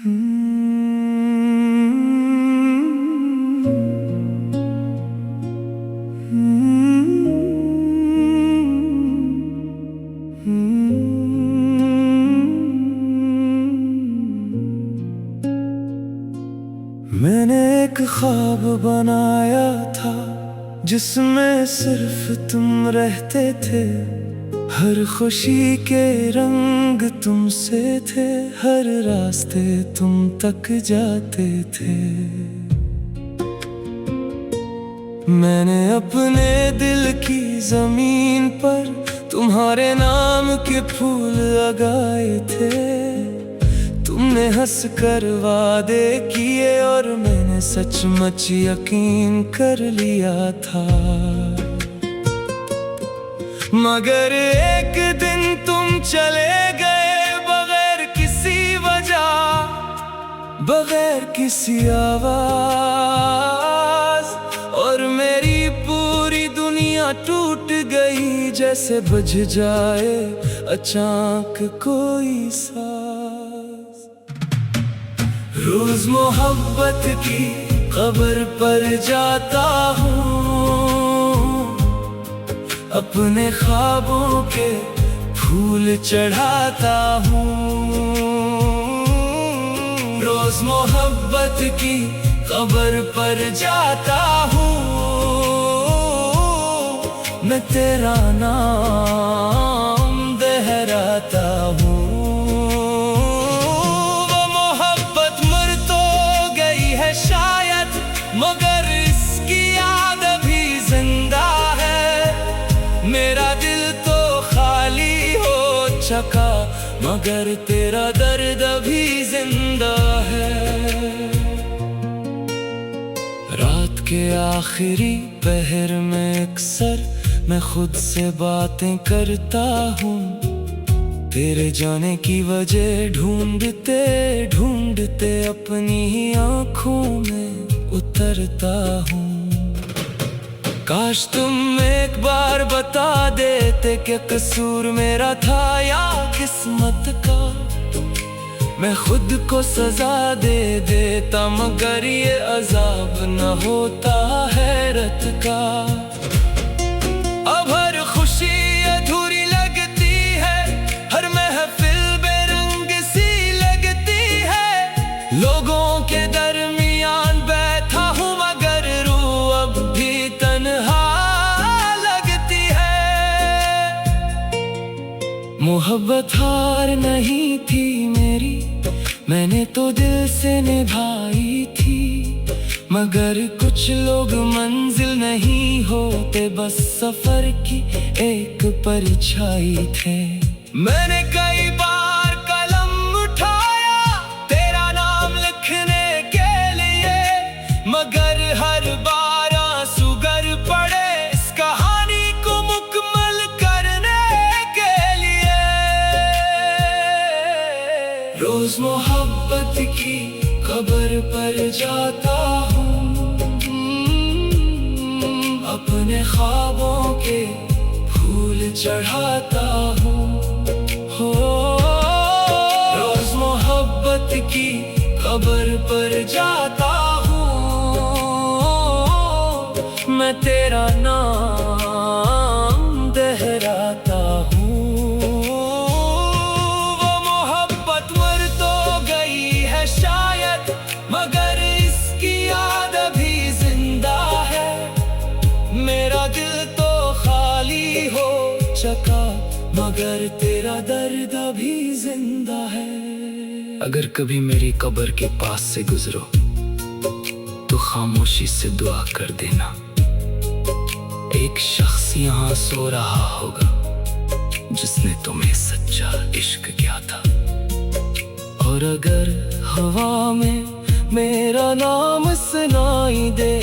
मैंने एक ख्वाब बनाया था जिसमें सिर्फ तुम रहते थे। हर खुशी के रंग तुमसे थे, हर रास्ते तुम तक जाते थे। मैंने अपने दिल की जमीन पर तुम्हारे नाम के फूल लगाए थे। तुमने हंस कर वादे किए और मैंने सचमुच यकीन कर लिया था। मगर एक दिन तुम चले गए बगैर किसी वजह, बगैर किसी आवाज, और मेरी पूरी दुनिया टूट गई जैसे बुझ जाए अचानक कोई सांस। रोज मोहब्बत की कब्र पर जाता हूँ, अपने ख्वाबों के फूल चढ़ाता हूँ। रोज मोहब्बत की कब्र पर जाता हूँ, मैं तेरा नाम दोहराता हूँ। वो मोहब्बत मर तो गई है शायद, मगर इसकी याद अभी जिंदा है। मेरा दिल तो खाली हो चुका, मगर तेरा दर्द अभी जिंदा है। रात के आखिरी पहर में अक्सर मैं खुद से बातें करता हूँ। तेरे जाने की वजह ढूंढते ढूंढते अपनी ही आँखों में उतरता हूँ। काश तुम एक बार बता देते कि कसूर मेरा था या किस्मत का। मैं खुद को सजा दे देता, मगर ये अजाब न होता हैरत का। अब हर खुशी अधूरी लगती है, हर महफिल बेरंग सी लगती है। लोगों के दरमियान बैठा हूँ, मगर रूह अब भी तन्हा लगती है। मोहब्बत हार नहीं थी मेरी, मैंने तो दिल से निभाई थी। मगर कुछ लोग मंजिल नहीं होते, बस सफर की एक परछाई थे। मैंने कई बार कलम उठाया तेरा नाम लिखने के लिए, मगर हर बार आंसू गर पड़े इस कहानी को मुकम्मल करने के लिए। रोज मोहब्बत की कब्र पर जाता हूँ, अपने ख्वाबों के फूल चढ़ाता हूँ। हो रोज मोहब्बत की कब्र पर जाता हूँ, मैं तेरा नाम दोहराता हूँ। वो मोहब्बत मर तो गई है शायद, मगर इसकी याद अभी जिंदा है। मेरा दिल तो खाली हो चुका, मगर तेरा दर्द अभी जिंदा है। अगर कभी मेरी कब्र के पास से गुजरो तो खामोशी से दुआ कर देना। एक शख्स यहाँ सो रहा होगा जिसने तुम्हें सच्चा इश्क किया था। और अगर हवा में मेरा नाम सुनाई दे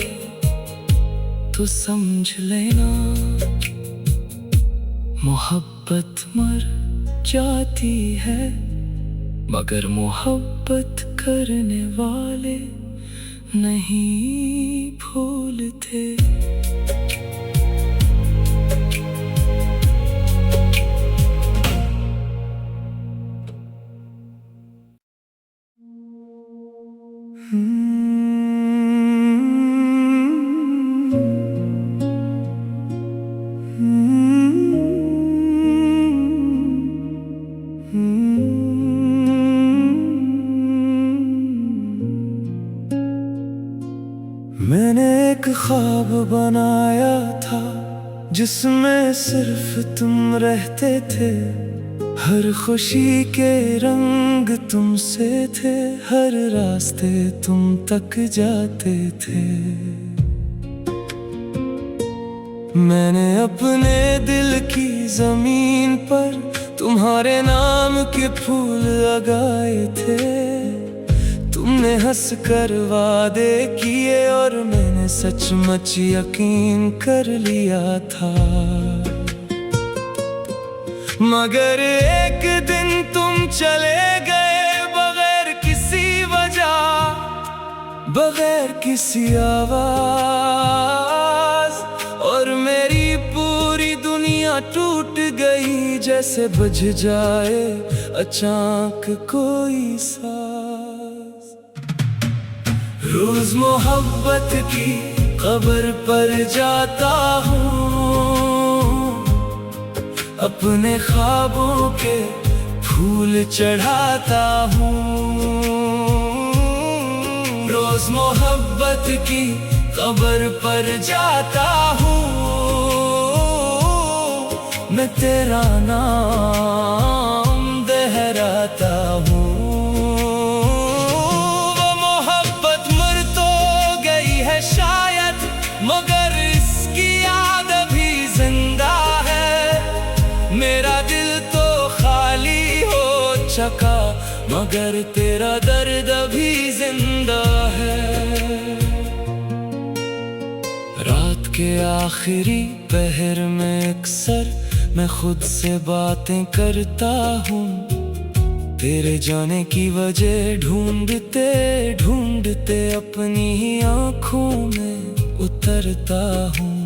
तो समझ लेना मोहब्बत मर जाती है, मगर मोहब्बत करने वाले नहीं भूलते। मैंने एक ख्वाब बनाया था जिसमें सिर्फ तुम रहते थे। हर खुशी के रंग तुमसे थे, हर रास्ते तुम तक जाते थे। मैंने अपने दिल की जमीन पर तुम्हारे नाम के फूल लगाए थे। तुमने हंस कर वादे किए और मैंने सचमुच यकीन कर लिया था। मगर एक दिन तुम चले गए बगैर किसी वजह, बगैर किसी आवाज, और मेरी पूरी दुनिया टूट गई जैसे बुझ जाए अचानक कोई सांस। रोज मोहब्बत की कब्र पर जाता हूँ, अपने ख्वाबों के फूल चढ़ाता हूँ। रोज मोहब्बत की कब्र पर जाता हूँ, मैं तेरा नाम दोहराता हूँ। वो मोहब्बत मर तो गई है शायद, मगर इसकी याद अभी जिंदा है। मेरा दिल तो खाली हो चुका, मगर तेरा दर्द अभी जिंदा है। रात के आखिरी पहर में अक्सर मैं खुद से बातें करता हूँ। तेरे जाने की वजह ढूंढते ढूंढते अपनी ही आँखों में उतरता हूँ।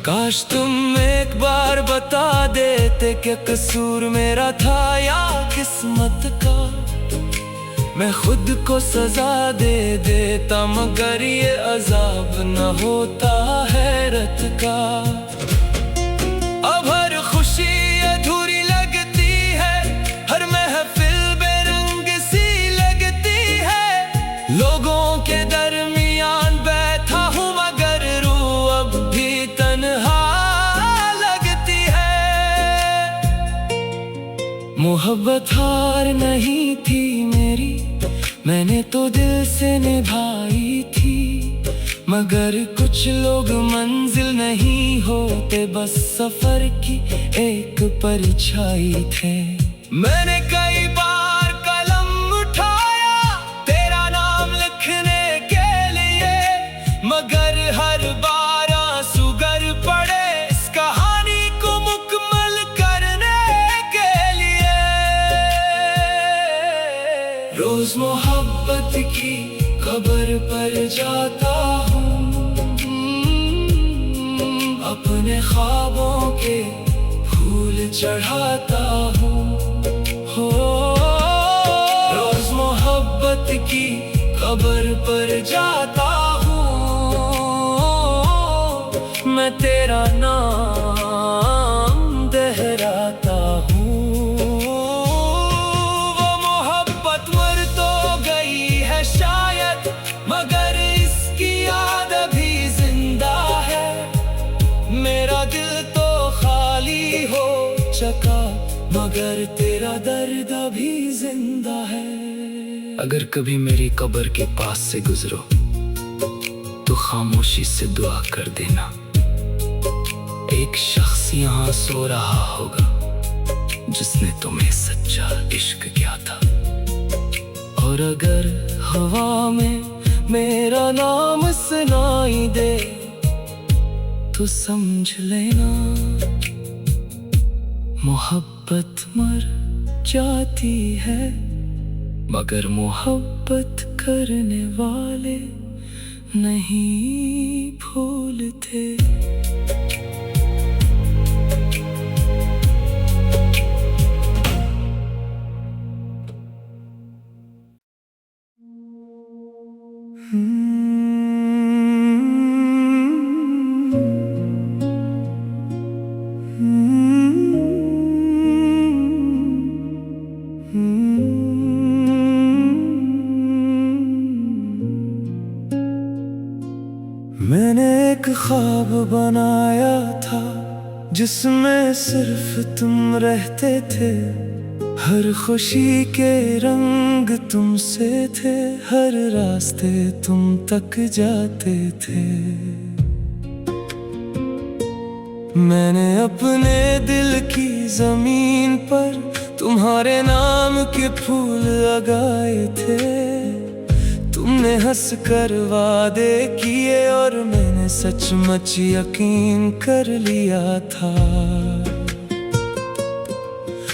काश तुम एक बार बता देते कि कसूर मेरा था या किस्मत का। मैं खुद को सजा दे देता, मगर ये अजाब न होता हैरत का। अब हर खुशी अधूरी लगती है, हर महफिल बेरंग सी लगती है। लोगों के दरमियान बैठा हूँ, मगर रूह अब भी तन्हा लगती है। मोहब्बत हार नहीं थी मेरी, मैंने तो दिल से निभाई थी। मगर कुछ लोग मंजिल नहीं होते, बस सफर की एक परछाई थे। मैंने कई बार कलम उठाया तेरा नाम लिखने के लिए, मगर हर बार आंसू गर पड़े इस कहानी को मुकम्मल करने के लिए। रोज मोहब्बत की कब्र पर जाता हूँ, अपने ख्वाबों के फूल चढ़ाता हूँ। हो रोज मोहब्बत की कब्र पर जाता हूँ, मैं तेरा नाम दोहराता हूँ। वो मोहब्बत मर तो गई है शायद, मगर इसकी याद अभी जिंदा है। मेरा दिल तो खाली हो चुका, मगर तेरा दर्द अभी जिंदा है। अगर कभी मेरी कब्र के पास से गुजरो तो खामोशी से दुआ कर देना। एक शख्स यहाँ सो रहा होगा जिसने तुम्हें सच्चा इश्क किया था। और अगर हवा में मेरा नाम सुनाई दे तो समझ लेना मोहब्बत मर जाती है, मगर मोहब्बत करने वाले नहीं भूलते। मैंने एक ख्वाब बनाया था जिसमें सिर्फ तुम रहते थे। हर खुशी के रंग तुमसे थे, हर रास्ते तुम तक जाते थे। मैंने अपने दिल की जमीन पर तुम्हारे नाम के फूल लगाए थे। तुमने हंस कर वादे किए और मैंने सचमुच यकीन कर लिया था।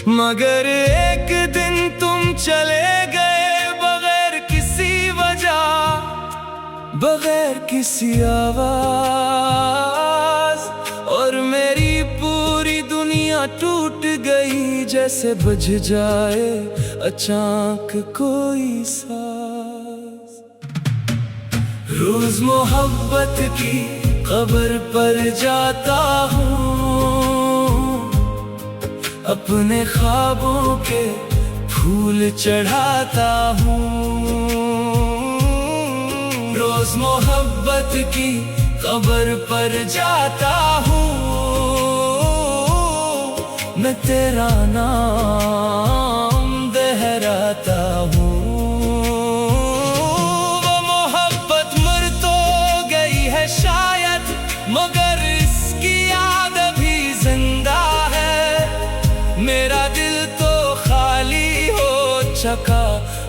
मगर एक दिन तुम चले गए बगैर किसी वजह, बगैर किसी आवाज, और मेरी पूरी दुनिया टूट गई जैसे बुझ जाए अचानक कोई सांस। रोज मोहब्बत की कब्र पर जाता हूँ, अपने ख्वाबों के फूल चढ़ाता हूँ। रोज मोहब्बत की कब्र पर जाता हूँ, मैं तेरा नाम दोहराता हूँ। वो मोहब्बत मर तो गई है शायद, मगर इसकी याद अभी जिंदा है। मेरा दिल तो खाली हो चुका,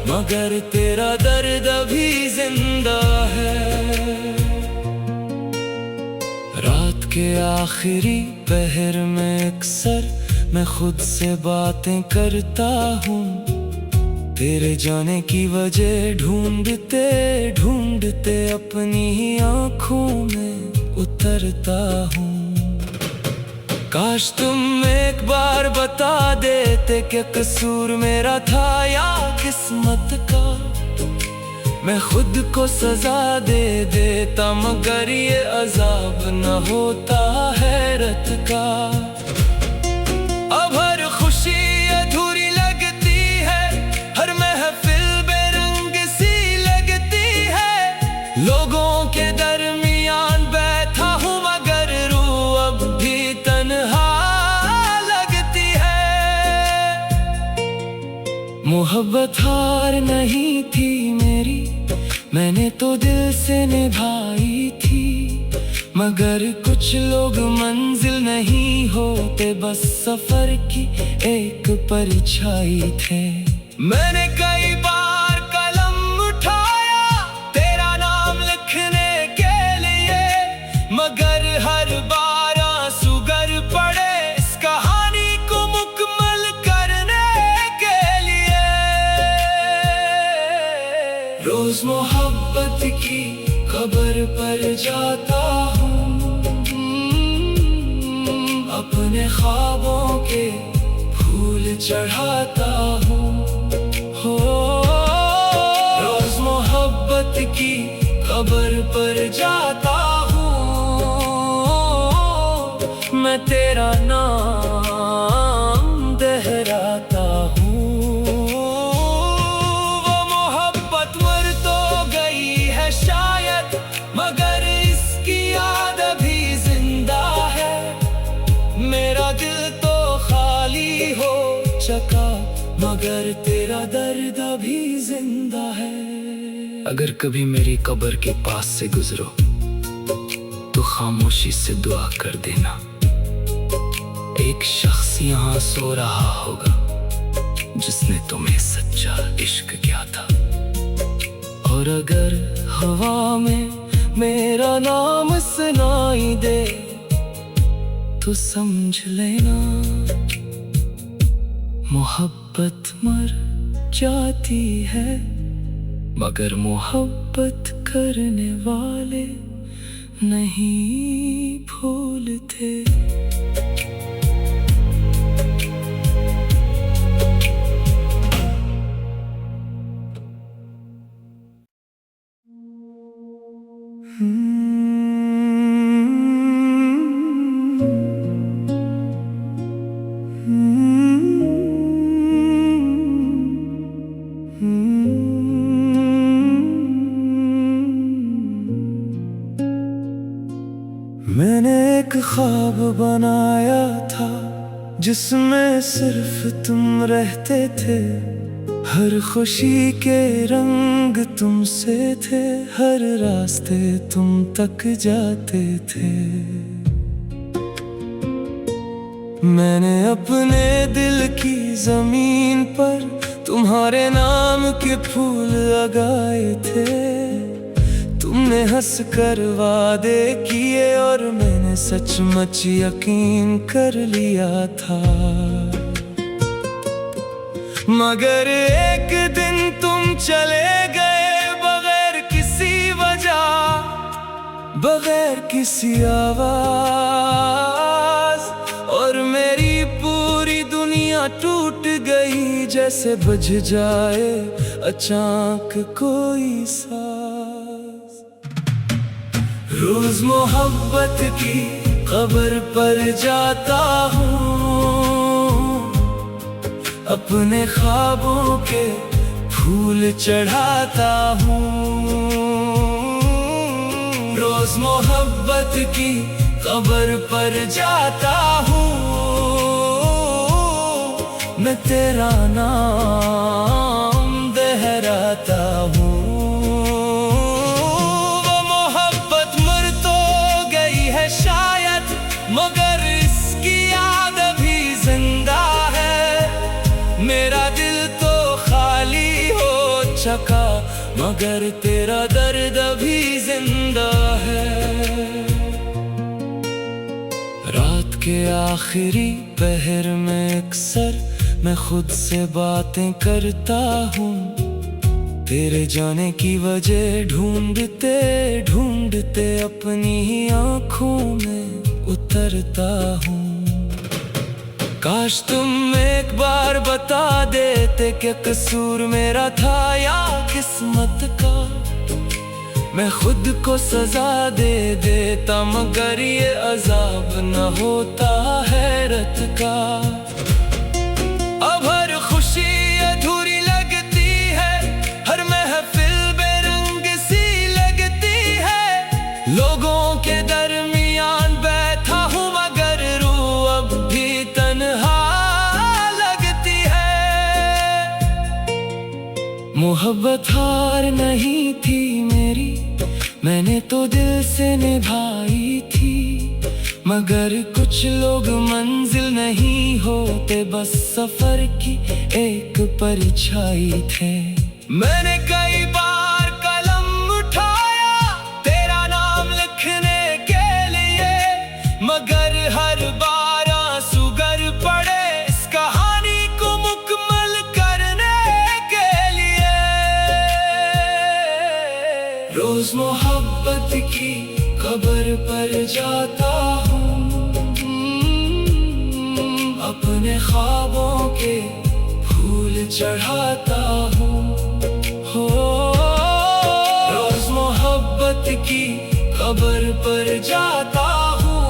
मगर तेरा दर्द अभी जिंदा है। रात के आखिरी पहर में अक्सर मैं खुद से बातें करता हूँ। तेरे जाने की वजह ढूंढते ढूंढते अपनी ही आँखों में उतरता हूँ। काश तुम एक बार बता देते कि कसूर मेरा था या किस्मत का। मैं खुद को सजा दे देता, मगर ये अजाब न होता हैरत का। अब हर खुशी अधूरी लगती है, हर महफिल बेरंग सी लगती है। लोगों के दरमियान बैठा हूँ, मगर रूह अब भी तन्हा लगती है। मोहब्बत हार नहीं थी मेरी, मैंने तो दिल से निभाई थी। मगर कुछ लोग मंजिल नहीं होते, बस सफर की एक परछाई थे। मैंने कई बार कलम उठाया तेरा नाम लिखने के लिए, मगर हर बार आंसू गर पड़े इस कहानी को मुकम्मल करने के लिए। रोज मोहब्बत की कब्र पर जाता हूँ, अपने ख्वाबों के फूल चढ़ाता हूँ। हो रोज मोहब्बत की कब्र पर जाता हूँ, मैं तेरा नाम दोहराता हूँ। वो मोहब्बत मर तो गई है शायद, मगर इसकी याद अभी जिंदा है। मेरा दिल तो खाली हो चुका, मगर तेरा दर्द अभी जिंदा है। अगर कभी मेरी कब्र के पास से गुजरो तो खामोशी से दुआ कर देना। एक शख्स यहाँ सो रहा होगा जिसने तुम्हें सच्चा इश्क किया था। और अगर हवा में मेरा नाम सुनाई दे तो समझ लेना मोहब्बत मर जाती है, मगर मोहब्बत करने वाले नहीं भूलते। बनाया था जिसमें सिर्फ तुम रहते थे। हर खुशी के रंग तुमसे थे, हर रास्ते तुम तक जाते थे। मैंने अपने दिल की जमीन पर तुम्हारे नाम के फूल लगाए थे। तुमने हंस कर वादे किए और मैंने सचमुच यकीन कर लिया था। मगर एक दिन तुम चले गए बगैर किसी वजह, बगैर किसी आवाज, और मेरी पूरी दुनिया टूट गई जैसे बुझ जाए अचानक कोई सांस। रोज मोहब्बत की कब्र पर जाता हूँ, अपने ख्वाबों के फूल चढ़ाता हूँ। रोज मोहब्बत की कब्र पर जाता हूँ, मैं तेरा नाम दोहराता हूँ। वो मोहब्बत मर तो गई है शायद, मगर इसकी याद अभी जिंदा है। मेरा दिल तो खाली हो चुका, मगर तेरा दर्द अभी जिंदा है। रात के आखिरी पहर में अक्सर मैं खुद से बातें करता हूँ। तेरे जाने की वजह ढूंढते ढूंढते अपनी ही आँखों में उतरता हूँ। काश तुम एक बार बता देते कि कसूर मेरा था या किस्मत का। मैं खुद को सजा दे देता, मगर ये अजाब न होता हैरत का। अब हर खुशी अधूरी लगती है, हर महफिल बेरंग सी लगती है। लोगों के दरमियान बैठा हूँ, मगर रूह अब भी तन्हा लगती है। मोहब्बत हार नहीं थी मेरी, मैंने तो दिल से निभाई थी। मगर कुछ लोग मंजिल नहीं होते, बस सफर की एक परछाई थे। मैंने कई बार कलम उठाया तेरा नाम लिखने के लिए, मगर हर बार आंसू गर पड़े इस कहानी को मुकम्मल करने के लिए। रोज मोहब्बत की कब्र पर जाता हूँ, अपने ख्वाबों के फूल चढ़ाता हूँ। हो रोज मोहब्बत की कब्र पर जाता हूँ,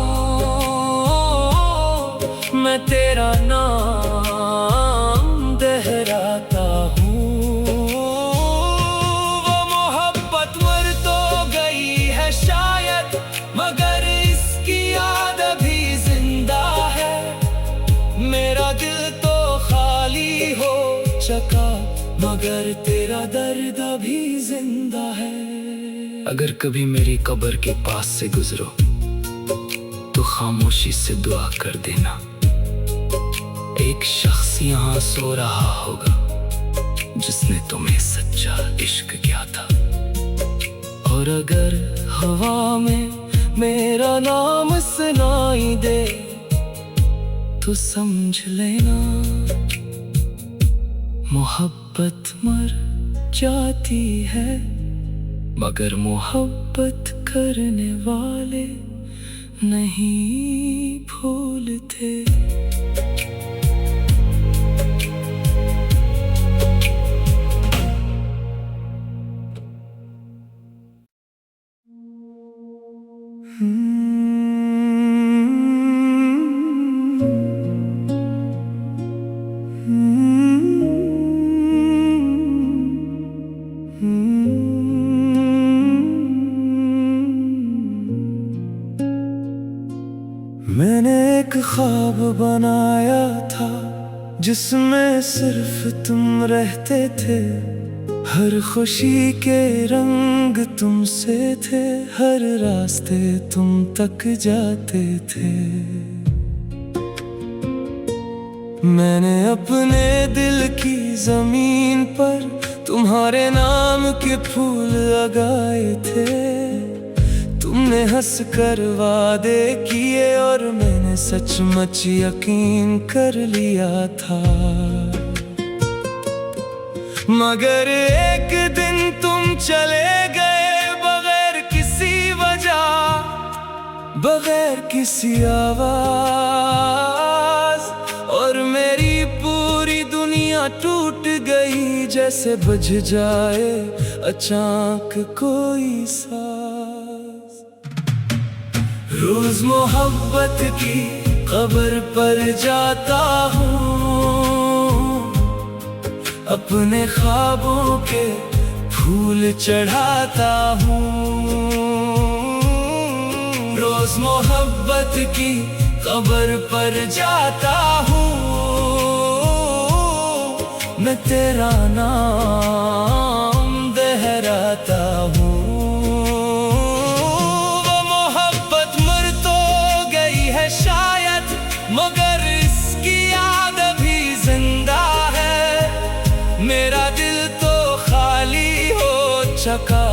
मैं तेरा नाम दोहराता हूँ। वो मोहब्बत मर तो गई है शायद, मगर इसकी याद अभी जिंदा है। मेरा दिल तो खाली हो चुका, मगर तेरा दर्द अभी जिंदा है। अगर कभी मेरी कब्र के पास से गुजरो तो खामोशी से दुआ कर देना। एक शख्स यहाँ सो रहा होगा जिसने तुम्हें सच्चा इश्क किया था। और अगर हवा में मेरा नाम सुनाई दे तो समझ लेना मोहब्बत मर जाती है, मगर मोहब्बत करने वाले नहीं भूलते। मैंने बनाया था जिसमें सिर्फ तुम रहते थे। हर खुशी के रंग तुमसे थे, हर रास्ते तुम तक जाते थे। मैंने अपने दिल की जमीन पर तुम्हारे नाम के फूल लगाए थे। तुमने हंस कर वादे किए और मैंने सचमुच यकीन कर लिया था। मगर एक दिन तुम चले गए बगैर किसी वजह, बगैर किसी आवाज, और मेरी पूरी दुनिया टूट गई जैसे बुझ जाए अचानक कोई सांस। रोज मोहब्बत की कब्र पर जाता हूँ, अपने ख्वाबों के फूल चढ़ाता हूँ। रोज मोहब्बत की कब्र पर जाता हूँ, मैं तेरा नाम दोहराता हूँ। वो मोहब्बत मर तो गई है शायद, मगर इसकी याद अभी जिंदा है। मेरा दिल तो खाली हो चुका,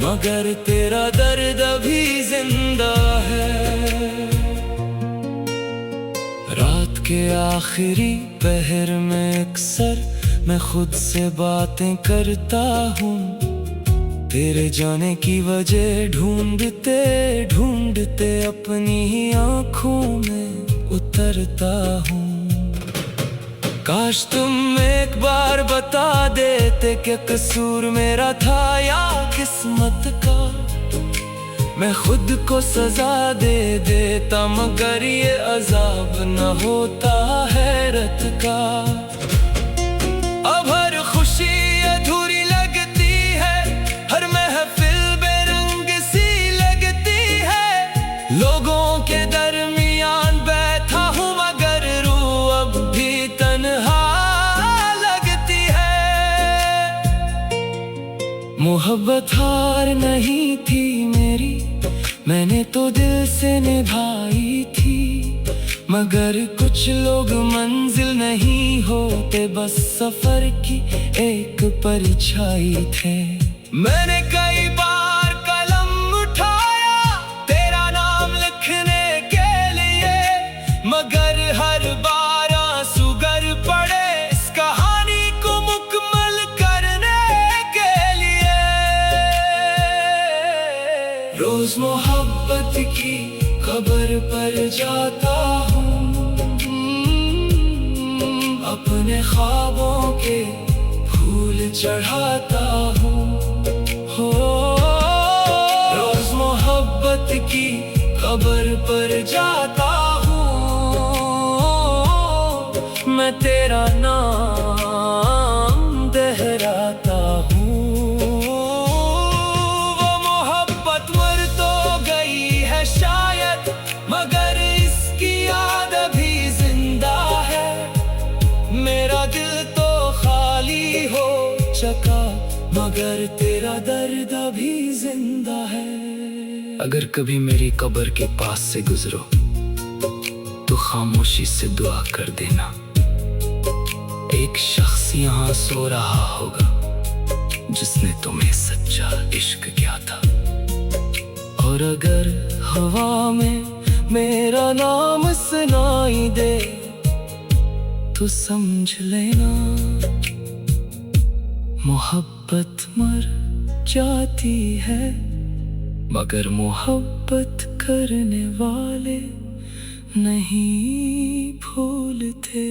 मगर तेरा दर्द अभी जिंदा है। रात के आखिरी पहर में अक्सर मैं खुद से बातें करता हूँ। तेरे जाने की वजह ढूंढते ढूंढते अपनी ही आँखों में उतरता हूँ। काश तुम एक बार बता देते कि कसूर मेरा था या किस्मत का। मैं खुद को सजा दे देता, मगर ये अजाब न होता हैरत का। अब हर खुशी अधूरी लगती है, हर महफिल बेरंग सी लगती है। लोगों के दरमियान बैठा हूँ, मगर रूह अब भी तन्हा लगती है। मोहब्बत हार नहीं थी मेरी, मैंने तो दिल से निभाई थी। मगर कुछ लोग मंजिल नहीं होते, बस सफर की एक परछाई थे। मैंने कई बार कलम उठाया तेरा नाम लिखने के लिए, मगर हर बार आंसू गर पड़े इस कहानी को मुकम्मल करने के लिए। रोज मोहब्बत की कब्र पर जाता हूँ, अपने ख्वाबों के फूल चढ़ाता हूँ। हो रोज मोहब्बत की कब्र पर जाता हूँ, मैं तेरा नाम दोहराता हूँ। वो मोहब्बत मर तो गई है शायद, मगर इसकी याद अभी जिंदा है। मेरा दिल तो खाली हो चुका, मगर तेरा दर्द अभी जिंदा है। अगर कभी मेरी कब्र के पास से गुजरो तो खामोशी से दुआ कर देना। एक शख्स यहाँ सो रहा होगा जिसने तुम्हें सच्चा इश्क किया था। और अगर हवा में मेरा नाम सुनाई दे तो समझ लेना मोहब्बत मर जाती है, मगर मोहब्बत करने वाले नहीं भूलते।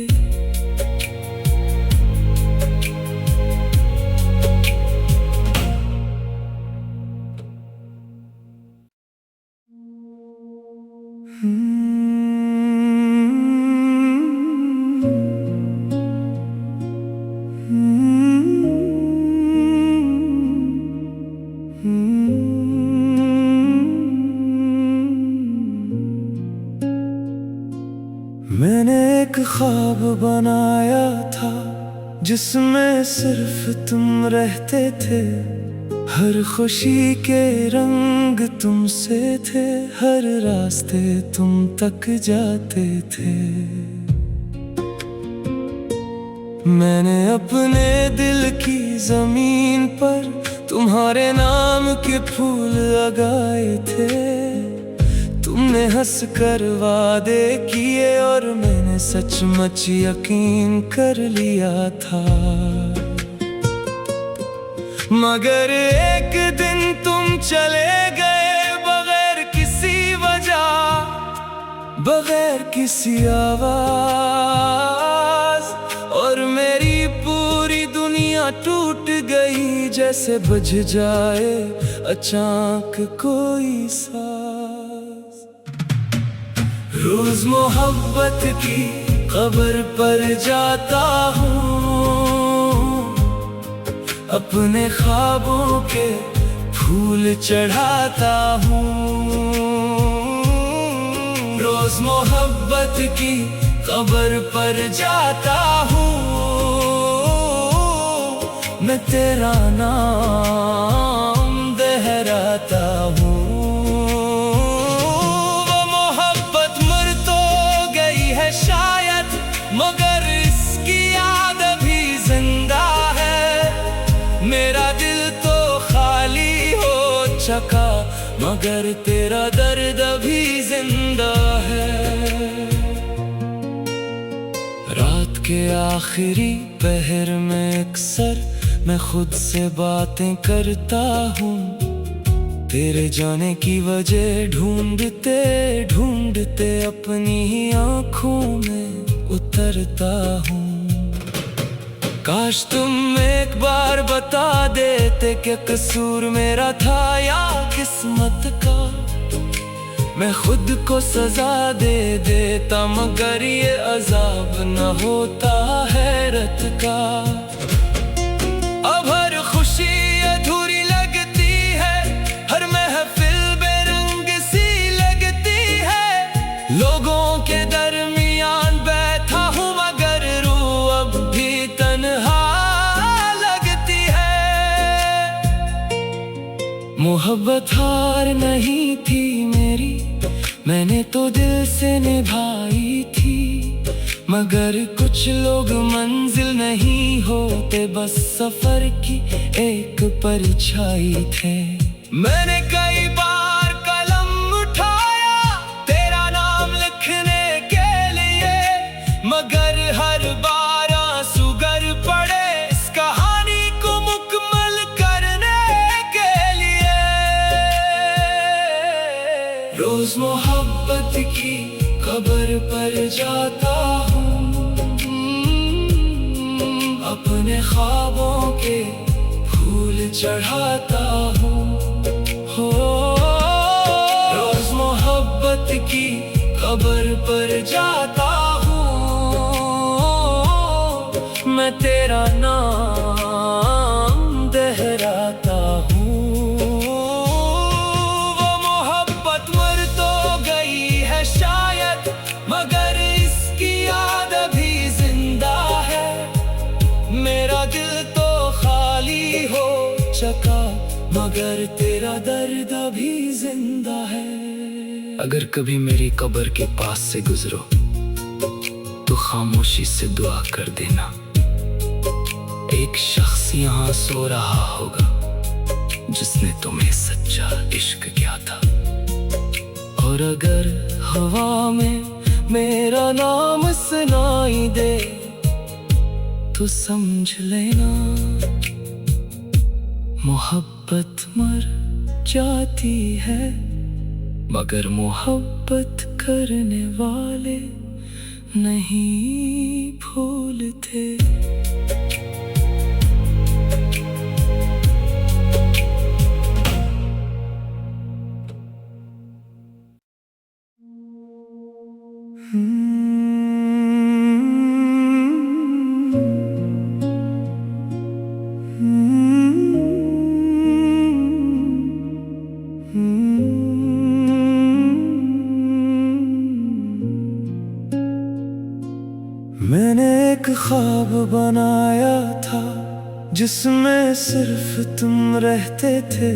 मैंने बनाया था जिसमें सिर्फ तुम रहते थे। हर खुशी के रंग तुमसे थे, हर रास्ते तुम तक जाते थे। मैंने अपने दिल की जमीन पर तुम्हारे नाम के फूल लगाए थे। तुमने हंस कर वादे किए और मैंने सचमुच यकीन कर लिया था। मगर एक दिन तुम चले गए बगैर किसी वजह, बगैर किसी आवाज, और मेरी पूरी दुनिया टूट गई जैसे बुझ जाए अचानक कोई सांस। रोज मोहब्बत की कब्र पर जाता हूँ, अपने ख्वाबों के फूल चढ़ाता हूँ। रोज मोहब्बत की कब्र पर जाता हूँ, मैं तेरा नाम दोहराता हूँ। वो मोहब्बत मर तो गई है शायद, मगर इसकी याद अभी जिंदा है। मेरा दिल तो खाली हो चुका, मगर तेरा दर्द अभी जिंदा है। रात के आखिरी पहर में अक्सर मैं खुद से बातें करता हूँ। तेरे जाने की वजह ढूंढते ढूंढते अपनी ही आँखों में उतरता हूँ। काश तुम एक बार बता देते कि कसूर मेरा था या किस्मत का। मैं खुद को सजा दे देता, मगर ये अजाब न होता हैरत का। अब हर खुशी अधूरी लगती है, हर महफिल बेरंग सी लगती है। लोगों के दरमियान बैठा हूँ, मगर रूह अब भी तन्हा लगती है। मोहब्बत हार नहीं थी मेरी, मैंने तो दिल से निभाई थी। मगर कुछ लोग मंजिल नहीं होते, बस सफर की एक परछाई थे। मैंने कई बार कलम उठाया तेरा नाम लिखने के लिए, मगर हर बार आंसू गर पड़े इस कहानी को मुकम्मल करने के लिए। रोज मोहब्बत की कब्र पर जाता हूँ, अपने ख्वाबों के फूल चढ़ाता हूँ। हो रोज मोहब्बत की कब्र पर जाता हूँ, मैं तेरा नाम दोहराता हूँ। वो मोहब्बत मर तो गई है शायद, मगर इसकी याद अभी जिंदा है। मेरा दिल तो खाली हो चुका, मगर तेरा दर्द अभी जिंदा है। अगर कभी मेरी कब्र के पास से गुजरो तो खामोशी से दुआ कर देना। एक शख्स यहाँ सो रहा होगा जिसने तुम्हें सच्चा इश्क किया था। और अगर हवा में मेरा नाम सुनाई दे तो समझ लेना मोहब्बत मर जाती है, मगर मोहब्बत करने वाले नहीं भूलते। मैंने जिसमें सिर्फ तुम रहते थे।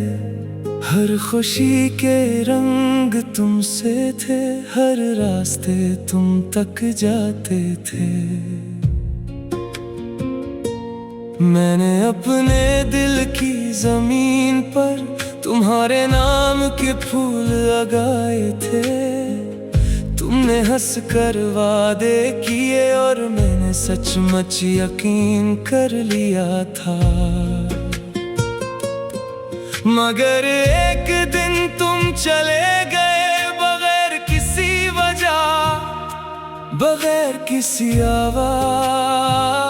हर खुशी के रंग तुमसे थे, हर रास्ते तुम तक जाते थे। मैंने अपने दिल की जमीन पर तुम्हारे नाम के फूल लगाए थे। तुमने हंस कर वादे किए और मैंने सचमुच यकीन कर लिया था। मगर एक दिन तुम चले गए बगैर किसी वजह, बगैर किसी आवाज।